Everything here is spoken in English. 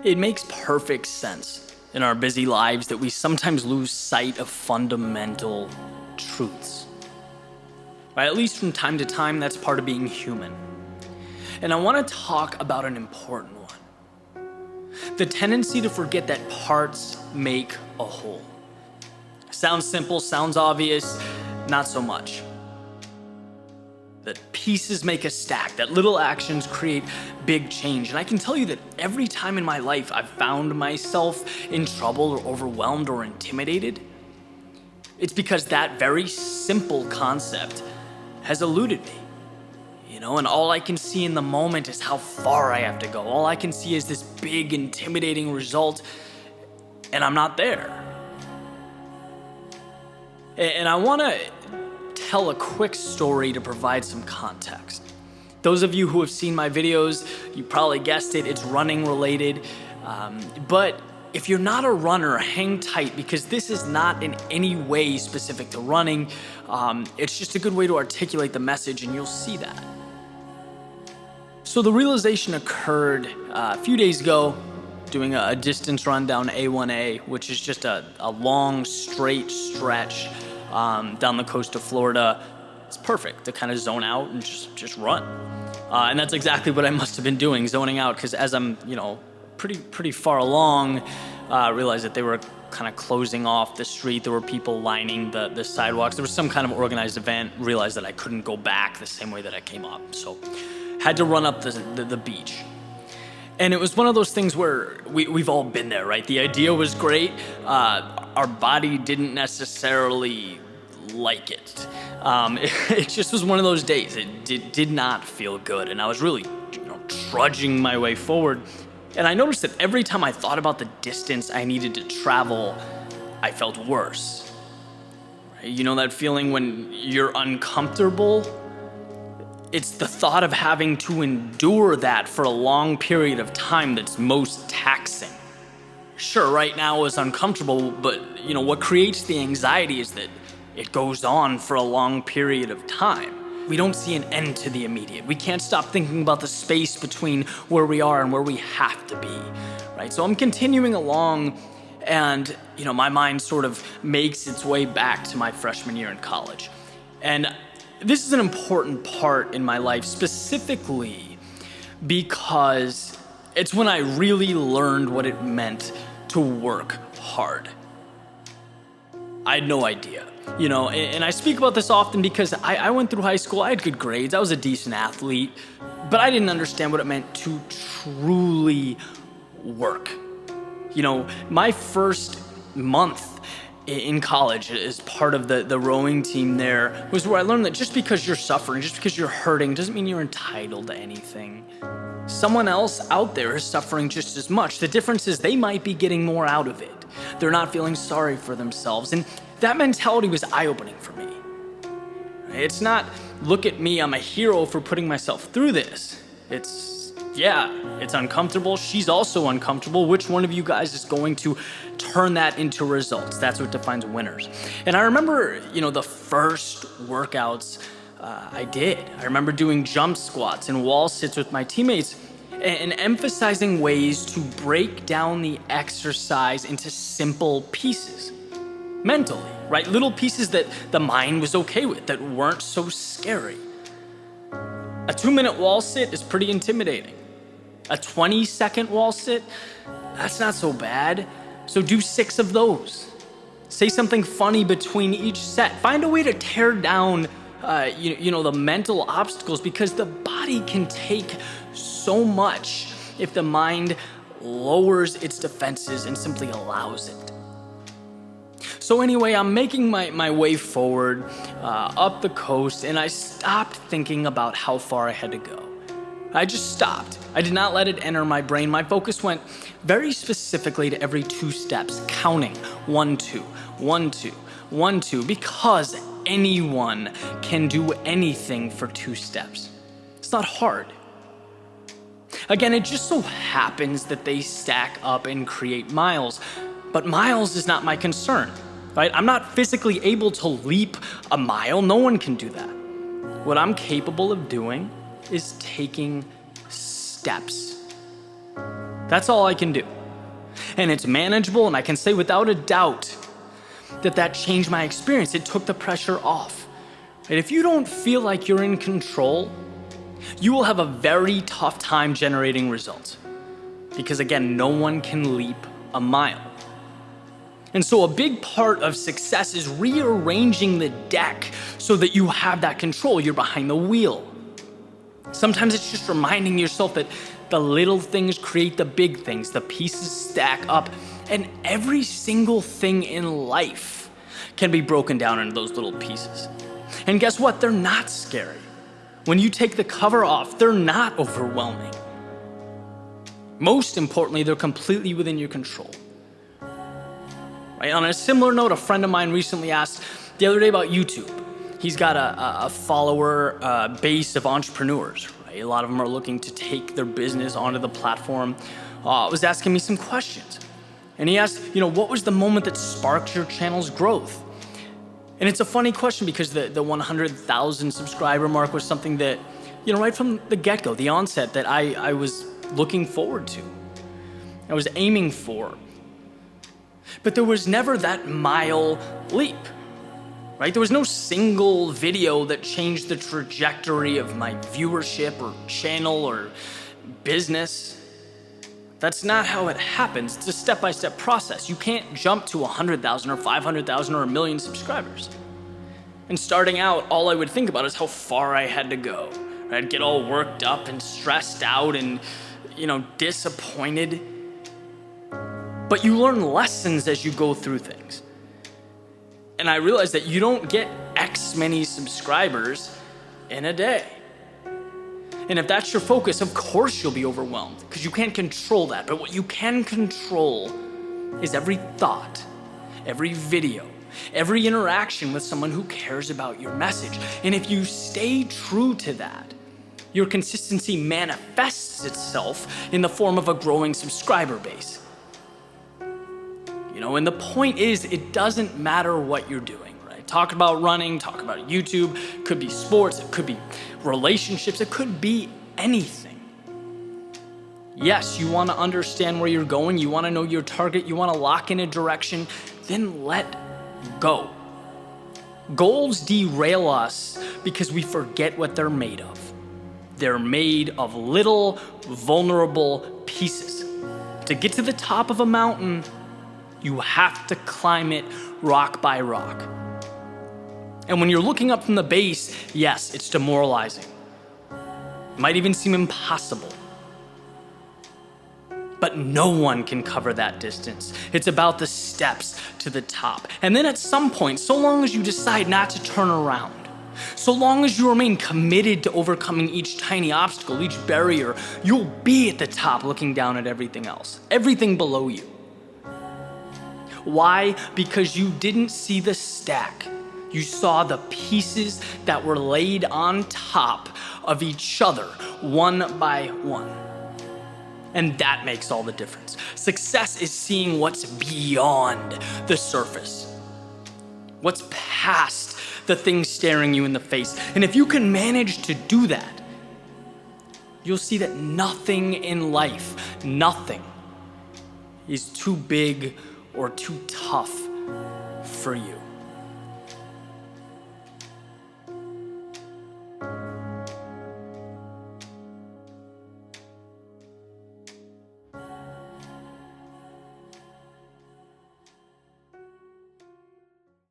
It makes perfect sense in our busy lives that we sometimes lose sight of fundamental truths. Right? At least from time to time, that's part of being human. And I want to talk about an important one. The tendency to forget that parts make a whole. Sounds simple, sounds obvious, not so much. That pieces make a stack, that little actions create big change. And I can tell you that every time in my life I've found myself in trouble or overwhelmed or intimidated, it's because that very simple concept has eluded me. And all I can see in the moment is how far I have to go. All I can see is this big, intimidating result, and I'm not there. And I want to tell a quick story to provide some context. Those of you who have seen my videos, you probably guessed it, it's running related. But if you're not a runner, hang tight, because this is not in any way specific to running. It's just a good way to articulate the message, and you'll see that. So the realization occurred a few days ago doing a distance run down A1A, which is just a long, straight stretch down the coast of Florida. It's perfect to kind of zone out and just run. And that's exactly what I must have been doing, zoning out, because as I'm pretty far along, realized that they were kind of closing off the street. There were people lining the sidewalks. There was some kind of organized event. Realized that I couldn't go back the same way that I came up. So had to run up the beach. And it was one of those things where we've all been there, right? The idea was great. Our body didn't necessarily like it. It just was one of those days. It did not feel good. And I was really trudging my way forward. And I noticed that every time I thought about the distance I needed to travel, I felt worse. You know that feeling when you're uncomfortable? It's the thought of having to endure that for a long period of time that's most taxing. Sure, right now is uncomfortable, but what creates the anxiety is that it goes on for a long period of time. We don't see an end to the immediate. We can't stop thinking about the space between where we are and where we have to be, right? So I'm continuing along, and my mind sort of makes its way back to my freshman year in college. And this is an important part in my life, specifically because it's when I really learned what it meant to work hard. I had no idea, and I speak about this often because I went through high school, I had good grades, I was a decent athlete, but I didn't understand what it meant to truly work. My first month in college as part of the rowing team there was where I learned that just because you're suffering, just because you're hurting, doesn't mean you're entitled to anything. Someone else out there is suffering just as much. The difference is they might be getting more out of it. They're not feeling sorry for themselves. And that mentality was eye-opening for me. It's not, look at me, I'm a hero for putting myself through this. It's uncomfortable. She's also uncomfortable. Which one of you guys is going to turn that into results? That's what defines winners. And I remember, the first workouts I did. I remember doing jump squats and wall sits with my teammates and emphasizing ways to break down the exercise into simple pieces. Mentally, right? Little pieces that the mind was okay with, that weren't so scary. A 2-minute wall sit is pretty intimidating. A 20-second wall sit, that's not so bad. So do 6 of those. Say something funny between each set. Find a way to tear down, the mental obstacles, because the body can take so much if the mind lowers its defenses and simply allows it. So anyway, I'm making my way forward up the coast, and I stopped thinking about how far I had to go. I just stopped. I did not let it enter my brain. My focus went very specifically to every 2 steps, counting 1, 2, 1, 2, 1, 2, because anyone can do anything for 2 steps. It's not hard. Again, it just so happens that they stack up and create miles, but miles is not my concern, right? I'm not physically able to leap a mile. No one can do that. What I'm capable of doing is taking steps. That's all I can do. And it's manageable, and I can say without a doubt that changed my experience. It took the pressure off. And if you don't feel like you're in control, you will have a very tough time generating results. Because again, no one can leap a mile. And so a big part of success is rearranging the deck so that you have that control. You're behind the wheel. Sometimes it's just reminding yourself that the little things create the big things. The pieces stack up, and every single thing in life can be broken down into those little pieces. And guess what? They're not scary. When you take the cover off, they're not overwhelming. Most importantly, they're completely within your control. Right? On a similar note, a friend of mine recently asked the other day about YouTube. He's got a follower base of entrepreneurs. Right? A lot of them are looking to take their business onto the platform. Was asking me some questions. And he asked, what was the moment that sparked your channel's growth? And it's a funny question because the 100,000 subscriber mark was something that, right from the get-go, the onset, that I was looking forward to. I was aiming for. But there was never that mile leap, right? There was no single video that changed the trajectory of my viewership or channel or business. That's not how it happens. It's a step-by-step process. You can't jump to 100,000 or 500,000 or 1 million subscribers. And starting out, all I would think about is how far I had to go. I'd get all worked up and stressed out and, disappointed. But you learn lessons as you go through things. And I realized that you don't get X many subscribers in a day. And if that's your focus, of course you'll be overwhelmed because you can't control that. But what you can control is every thought, every video, every interaction with someone who cares about your message. And if you stay true to that, your consistency manifests itself in the form of a growing subscriber base. And the point is, it doesn't matter what you're doing, right? Talk about running, talk about YouTube, it could be sports, it could be relationships, it could be anything. Yes, you want to understand where you're going, you want to know your target, you want to lock in a direction, then let go. Goals derail us because we forget what they're made of. They're made of little, vulnerable pieces. To get to the top of a mountain, you have to climb it rock by rock. And when you're looking up from the base, yes, it's demoralizing. It might even seem impossible. But no one can cover that distance. It's about the steps to the top. And then at some point, so long as you decide not to turn around, so long as you remain committed to overcoming each tiny obstacle, each barrier, you'll be at the top looking down at everything else, everything below you. Why? Because you didn't see the stack. You saw the pieces that were laid on top of each other, one by one. And that makes all the difference. Success is seeing what's beyond the surface, what's past the thing staring you in the face. And if you can manage to do that, you'll see that nothing in life, nothing is too big or too tough for you.